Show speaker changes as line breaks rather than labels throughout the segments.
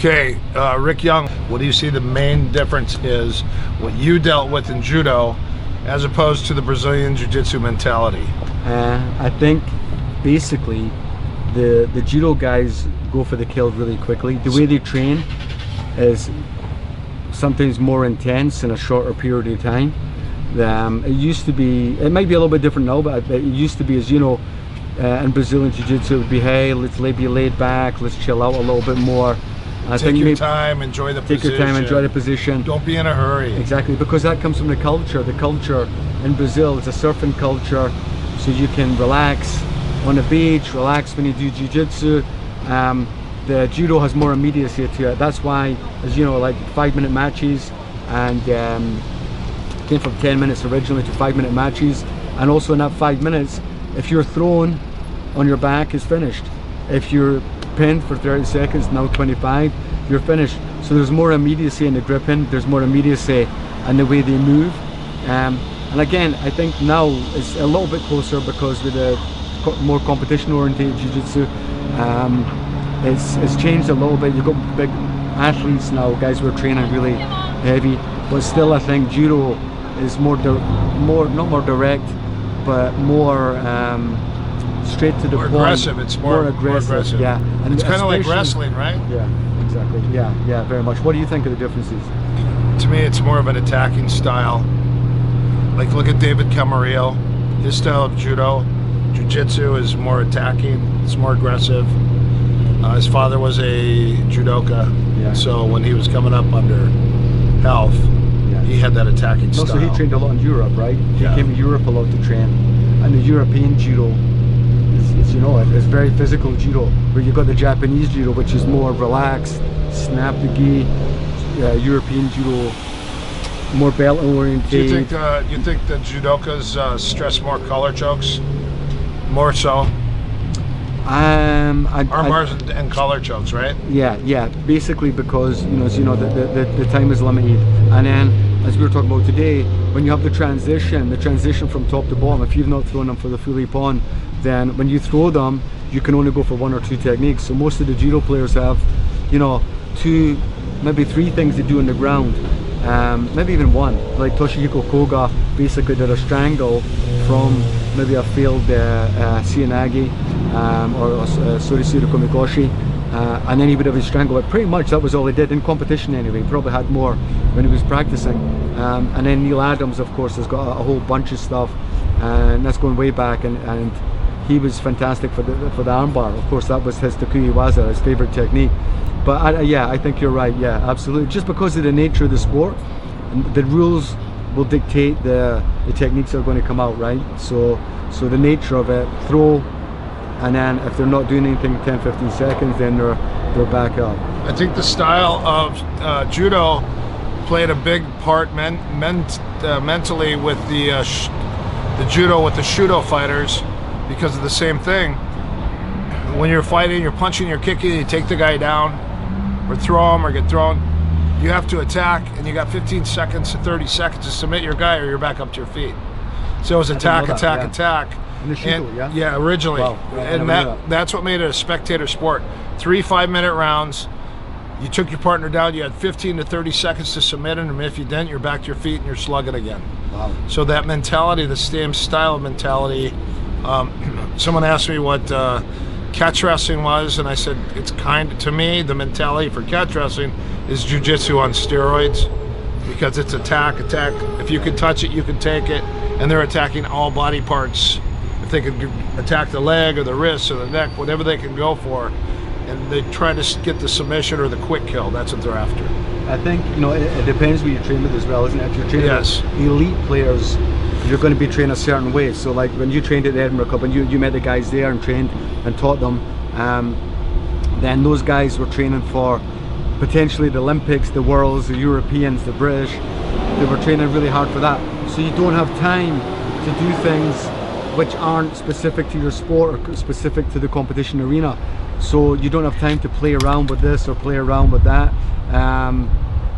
Okay, Rick Young, what do you see the main difference is what you dealt with in judo as opposed to the Brazilian jiu-jitsu mentality?
I think basically the judo guys go for the kill really quickly. The way they train is sometimes more intense in a shorter period of time. It used to be, it might be a little bit different now, but it used to be, as you know, in Brazilian jiu-jitsu it would be, hey, let's be laid back, let's chill out a little bit more.
Take your time, enjoy the position.
Take your time, enjoy the position.
Don't be in a hurry.
Exactly, because that comes from the culture. The culture in Brazil is a surfing culture, so you can relax on the beach, relax when you do jiu-jitsu. The judo has more immediacy to it. That's why, as you know, like 5-minute matches, and came from 10 minutes originally to 5-minute matches. And also in that 5 minutes, if you're thrown on your back, it's finished. If you're pinned for 30 seconds, now 25, you're finished. So there's more immediacy in the gripping, there's more immediacy in the way they move. And again, I think now it's a little bit closer because with the more competition oriented jiu-jitsu, it's changed a little bit. You've got big athletes now, guys who are training really heavy, but still I think judo is not more direct, but more straight to the point.
Aggressive. It's more aggressive.
Yeah,
and it's kind of like wrestling, right?
Yeah, exactly. Yeah, very much. What do you think of the differences?
To me, it's more of an attacking style. Like, look at David Camarillo. His style of judo, jiu-jitsu is more attacking. It's more aggressive. His father was a judoka, so when he was coming up under health, he had that attacking style.
So he trained a lot in Europe, right? He came to Europe a lot to train, and the European judo is, you know, it's very physical judo, where you've got the Japanese judo, which is more relaxed, snap the gi. European judo, more belt oriented.
Do you think the judokas stress more collar chokes, more so? Armbars and collar chokes, right?
Yeah. Basically, because as you know, the time is limited, and then as we were talking about today, when you have the transition from top to bottom, if you've not thrown them for the full leap on, then when you throw them, you can only go for 1 or 2 techniques. So most of the judo players have, 2, maybe 3 things they do on the ground, maybe even 1. Like Toshihiko Koga basically did a strangle from maybe a failed Sianagi or Sorisuru Komikoshi, and then he would have his strangle. But pretty much that was all he did in competition anyway. He probably had more when he was practicing. And then Neil Adams, of course, has got a whole bunch of stuff, and that's going way back, and he was fantastic for the armbar. Of course, that was his Takuya Waza, his favorite technique. But I think you're right. Yeah, absolutely. Just because of the nature of the sport, the rules will dictate the techniques that are going to come out, right? So the nature of it, throw, and then if they're not doing anything 10-15 seconds, then they're back up.
I think the style of judo played a big part mentally with the judo with the Shudo fighters, because of the same thing. When you're fighting, you're punching, you're kicking, you take the guy down, or throw him or get thrown, you have to attack, and you got 15 seconds to 30 seconds to submit your guy, or you're back up to your feet. So it was attack.
In the Judo,
yeah, originally.
Wow.
And that's what made it a spectator sport. 3 5-minute rounds. You took your partner down, you had 15 to 30 seconds to submit him, and if you didn't, you're back to your feet and you're slugging again.
Wow.
So that mentality, the same style of mentality, someone asked me what catch wrestling was, and I said, to me, the mentality for catch wrestling is jiu-jitsu on steroids, because it's attack. If you can touch it, you can take it, and they're attacking all body parts. If they can attack the leg or the wrist or the neck, whatever they can go for, and they try to get the submission or the quick kill. That's what they're after.
I think it depends what you train with as well, isn't it? If you're training with elite players, you're going to be trained a certain way. So like when you trained at the Edinburgh Cup and you met the guys there and trained and taught them, then those guys were training for potentially the Olympics, the Worlds, the Europeans, the British. They were training really hard for that. So you don't have time to do things which aren't specific to your sport or specific to the competition arena. So you don't have time to play around with this or play around with that.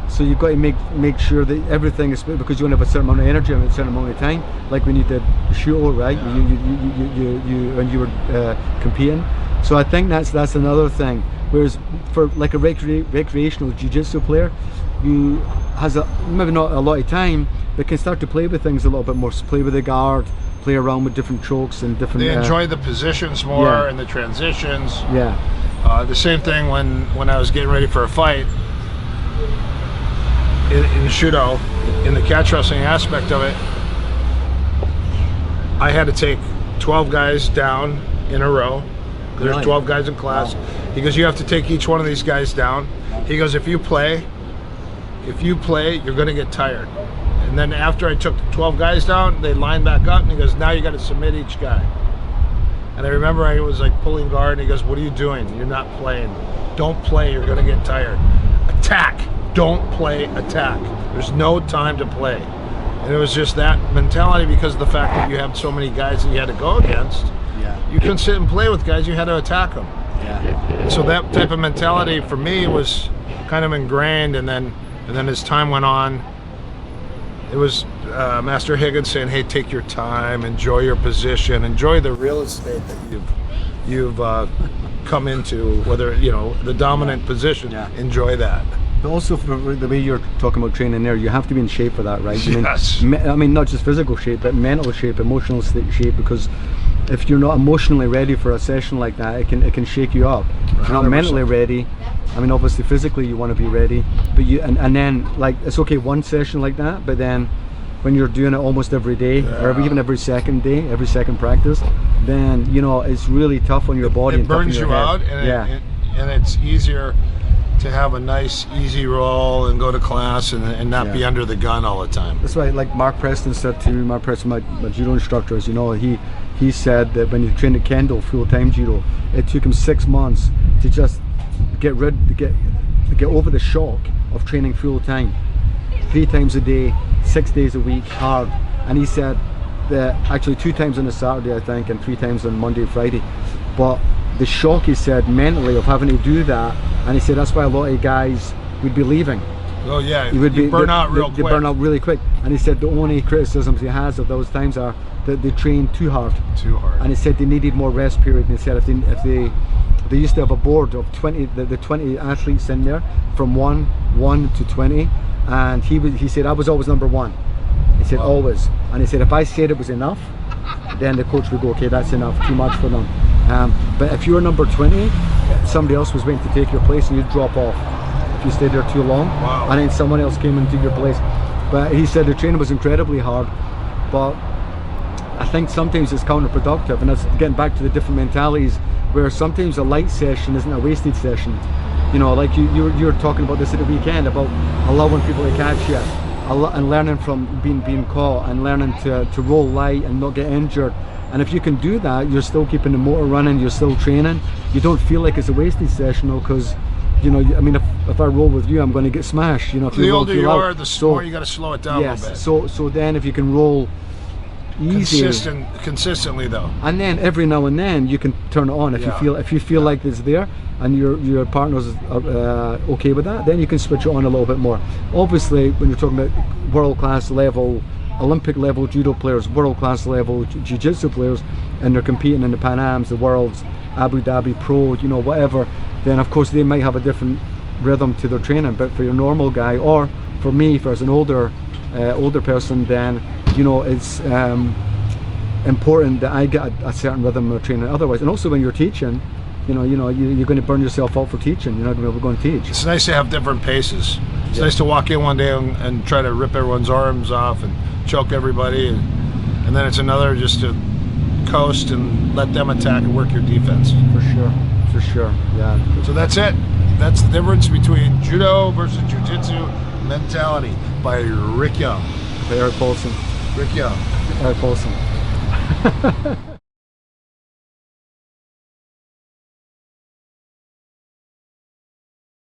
So you've got to make sure that everything is, because you only have a certain amount of energy and a certain amount of time, like when you did Judo, right? You when you were competing. So I think that's another thing. Whereas for like a recreational jiu-jitsu player, you has maybe not a lot of time, but can start to play with things a little bit more. Play with the guard, play around with different chokes and different.
They enjoy the positions more and the transitions.
Yeah.
The same thing when I was getting ready for a fight in Judo, in the catch wrestling aspect of it, I had to take 12 guys down in a row. There's
Really?
12 guys in class. He goes, you have to take each one of these guys down. He goes, if you play, you're gonna get tired. And then after I took 12 guys down, they lined back up, and he goes, now you gotta submit each guy. And I remember I was like pulling guard, and he goes, what are you doing? You're not playing. Don't play, you're gonna get tired. Attack, don't play, attack. There's no time to play. And it was just that mentality, because of the fact that you have so many guys that you had to go against.
Yeah.
You couldn't sit and play with guys, you had to attack them.
Yeah.
So that type of mentality for me was kind of ingrained, and then as time went on, it was Master Higgins saying, hey, take your time, enjoy your position, enjoy the real estate that you've come into, whether, you know, the dominant position, enjoy that.
But also, for the way you're talking about training there, you have to be in shape for that, right?
Yes.
I mean, not just physical shape, but mental shape, emotional shape, because if you're not emotionally ready for a session like that, it can shake you up. If you're not
100%.
mentally ready, I mean, obviously physically you want to be ready, but and then, like, it's okay one session like that, but then when you're doing it almost every day, or even every second day, every second practice, then, you know, it's really tough on your body.
It burns you out, and it's easier to have a nice easy roll and go to class and not be under the gun all the time.
That's why, like Mark Preston said to me, Mark Preston, my judo instructor, as you know, he said that when he trained at Kendall full-time judo, it took him 6 months to just get over the shock of training full-time, 3 times a day, 6 days a week, hard. And he said that actually 2 times on a Saturday, I think, and 3 times on Monday and Friday. But the shock, he said, mentally, of having to do that, and he said that's why a lot of guys would be leaving.
Oh yeah, you burn out real quick.
They burn out really quick. And he said the only criticisms he has of those times are that they train too hard.
Too hard.
And he said they needed more rest period. And he said if they used to have a board of 20, the 20 athletes in there, from 1 to 20, and he said I was always number 1. He said always. And he said if I said it was enough, then the coach would go, okay, that's enough, too much for them. But if you were number 20, somebody else was waiting to take your place, and you'd drop off if you stayed there too long.
Wow.
And then someone else came and took your place. But he said the training was incredibly hard, but I think sometimes it's counterproductive, and that's getting back to the different mentalities, where sometimes a light session isn't a wasted session. You know, like you were talking about this at the weekend, about allowing people to catch you, and learning from being caught, and learning to roll light and not get injured. And if you can do that, you're still keeping the motor running, you're still training. You don't feel like it's a wasted session, though, because, you know, I mean, if I roll with you, I'm going to get smashed. You know, if
the
you
older you are, the more you got to slow it down a little bit.
So then if you can roll easy,
consistently though,
and then every now and then you can turn it on if you feel like it's there, and your partner's okay with that, then you can switch it on a little bit more. Obviously, when you're talking about world-class level, Olympic level judo players, world-class level jiu-jitsu players, and they're competing in the Pan Ams, the Worlds, Abu Dhabi Pro, you know, whatever, then of course they might have a different rhythm to their training. But for your normal guy, or for me, as an older person, then, you know, it's important that I get a certain rhythm of training. Otherwise, and also when you're teaching, you're going to burn yourself out for teaching. You're not going to be able to go and teach.
It's nice to have different paces. It's nice to walk in one day and try to rip everyone's arms off and choke everybody, and then it's another just to coast and let them attack and work your defense.
For sure, yeah.
So that's it. That's the difference between judo versus jiu-jitsu mentality, by Rick Young.
By Erik Paulson.
Rick Young.
Erik Paulson.